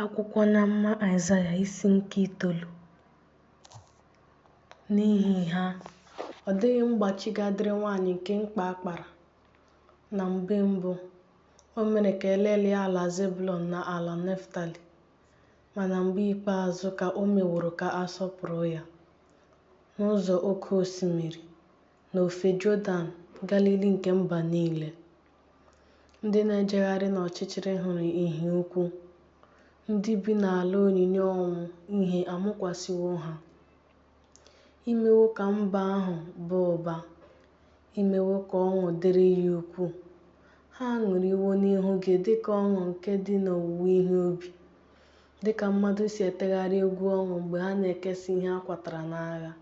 Akwụkwọ n'amma Aịzaya isi nke 9. N'ihi ha, ọ dịghị mgbachi ga-adịrị nwaanyị nke mkpa akpara. Na mbụ, o mere ka elelie ala Zebụlọn na ala Neftali, ma na mgbe ikpeazụ ka o meworo ka a sọpụrụ ya. N'ụzọ oké osimiri, n'ofe Jọdan, Galili nke mba niile, ndị na-ejegharị n'ọchịchịrị hụrụ ìhè ukwu. Ndị bi n'ala onyinyo ọnwụ ìhè amụkwasịwo ha. Imewo ka mba ahụ baa ụba, imewo ka ọṅụ dịrị ya ukwuu. Ha ṅụrịwo n'ihu gị dịka ọṅụ nke dị n'owuwe ihe ubi, dịka mmadụ si etegharị egwu ọṅụ mgbe ha na-ekesa ihe a kwatara n'agha.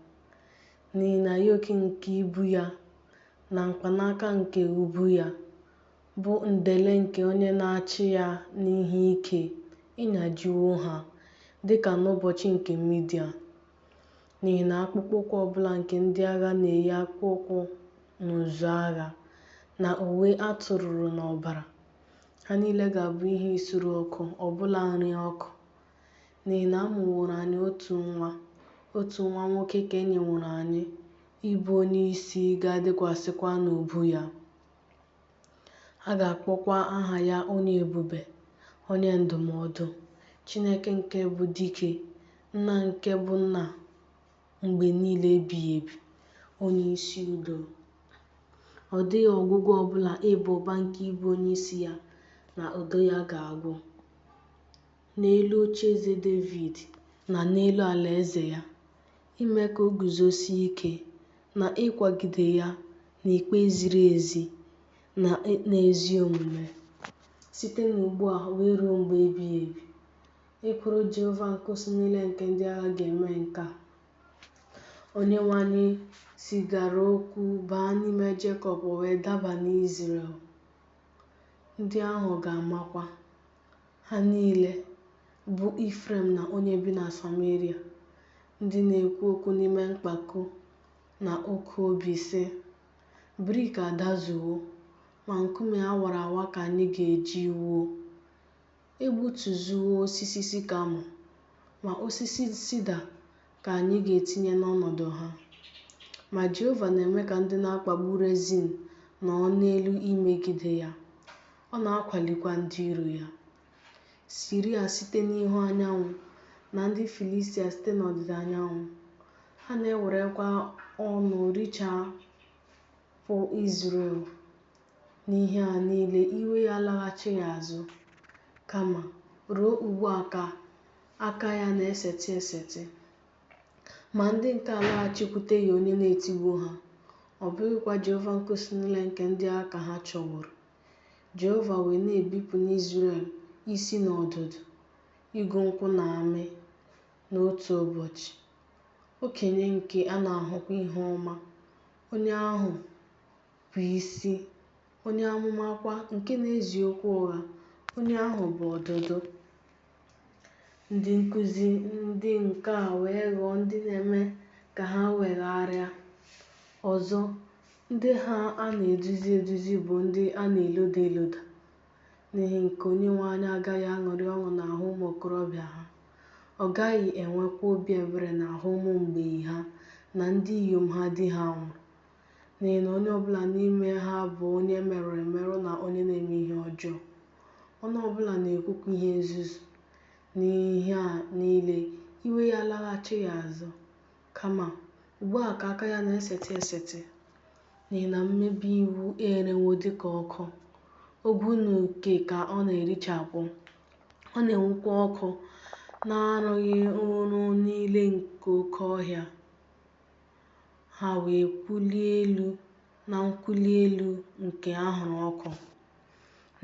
N'ihi na yoke nke ibu ya na mkpanaka nke ubu ya bụ ndele nke onye na-achị ya n'ihe ike ịnyajiwo ha, dịka n'ụbọchị nke Midia. N'ihi na akpụkpọ ụkwụ ọbụla nke ndị agha na-eyi akpụkpọ ụkwụ n'ụzụ agha, na uwe atụrụrụ n'ọbara, ha niile ga-abụ ihe isuru ọkụ, ọbụla nri ọkụ. N'ihi na a mụworo anyị otu nwa nwoke ka e nyeworo anyị, ịbụ onye isi ga-adịkwasịkwa n'ubu ya. A ga-akpọkwa aha ya Onye Ebube, Onye Ndụmọdụ, Chineke nke bụ Dike, Nna nke bụ Nna mgbe niile ebighị ebi, Onye isi udo. Ọ dịghị ọgwụgwụ ọbụla ịba ụba nke ịbụ onye isi ya na udo ya ga-agwụ. N'elu ocheeze Devid na n'elu alaeze ya, ime ka o guzosie ike, na ịkwagide ya n'ikpe ziri ezi na n'ezi omume, site n'ugbu a wee ruo mgbe ebighị ebi. Ekworo Jehova nke host niile nke ndị agha ga-eme nke a. Onyenwe anyị zigara okwu baa n'ime Jekọb wee daba n'Izrel. Ndị ahụ ga-amakwa, ha niile, bụ Ifrem na onye bi na Sameria, ndị na-ekwu okwu n'ime mpako na oke obi sị, brik adazuwo, ma nkume a wara awa ka anyị ga-eji wuo. Egbutuzuwo osisi sikamọ, ma osisi sida ka anyị ga-etinye n'ọnọdụ ha. Ma Jehova na-eme ka ndị na-akpagbu Rezin nọọ n'elu imegide ya. Ọ na-akwalikwa ndị iro ya. Siria site n'ihu anyanwụ, na ndị Filistia site n'ọdịda anyanwụ. Ha na-ewerekwa ọnụ richapụ Izrel. N'ihe a niile, iwe ya alaghachighị azụ, kama ruo ugbu a ka aka ya na-eseti. Ma ndị nke alaghachikwute ya onye na-etigbu ha. Ọ bụghịkwa Jehova nke host niile nke ndị agha ka ha chọgburu. Jehova wee na-ebipụ n'Izrel isi na ọdụdụ, igu nkwụ na amị n'otu ụbọchị. Okenye nke a na-ahụkwa ihe ọma, onye ahụ bụ isi, onye amụma kwa nke na-ezi okwu ụgha, onye ahụ bụ ọdụdụ. Ndị nkuzi ndị nke a wee ghọọ ndị na-eme ka ha wegharịa. Ọzọ, ndị ha a na-eduzi bụ ndị a na-eloda. N'ihi nke Onyenwe anyị agaghị aṅụrị ọṅụ n'ahụ ụmụ okorobịa ha. Ọ gaghị enwekwa obi ebere n'ahụ ụmụ mgbei ha na ndị inyom ha di ha nwụrụ. N'ihi na onye ọbụla n'ime ha bụ onye merụrụ emerụ na onye na-eme ihe ọjọọ. Onye ọbụla na-ekwukwa ihe nzuzu. N'ihe a niile, iwe ya alaghachighị azụ, kama ugbu a ka aka ya na-eseti. N'ihi na mmebi iwu erewo dịka ọkụ, ogwu na uke ka ọ na-erichapụ. Ọ na-enwukwa ọkụ na-arụghị ọrụ niile nke oke ọhịa. Ha wee kwụlie elu na nkwụli elu nke ahụrụ ọkụ.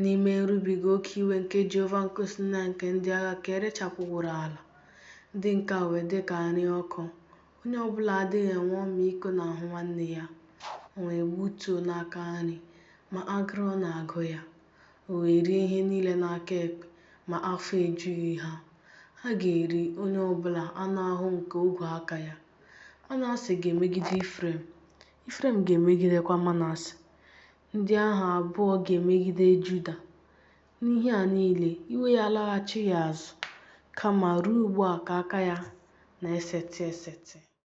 N'ime nrubiga oke iwe nke Jehova nke host niile nke ndị agha ka erechapụworo ala. Ndị nke a wee dị ka nri ọkụ. Onye ọbụla adịghị enwe ọmịiko n'ahụ nwanne ya. O wee gbutuo n'aka nri, ma agụụ na-agụ ya. O wee rie ihe niile n'aka ekpe, ma afọ ejughị ha. Ha ga-eri onye ọbụla anụ ahụ nke ogwe aka ya. Manase ga-emegide Ifrem ga-emegidekwa Manase. Ndị ahụ abụọ ga-emegide Juda. N'ihe a niile, iwe ya alaghachighị azụ, kama ruo ugbu a ka aka ya na-esetị esetị.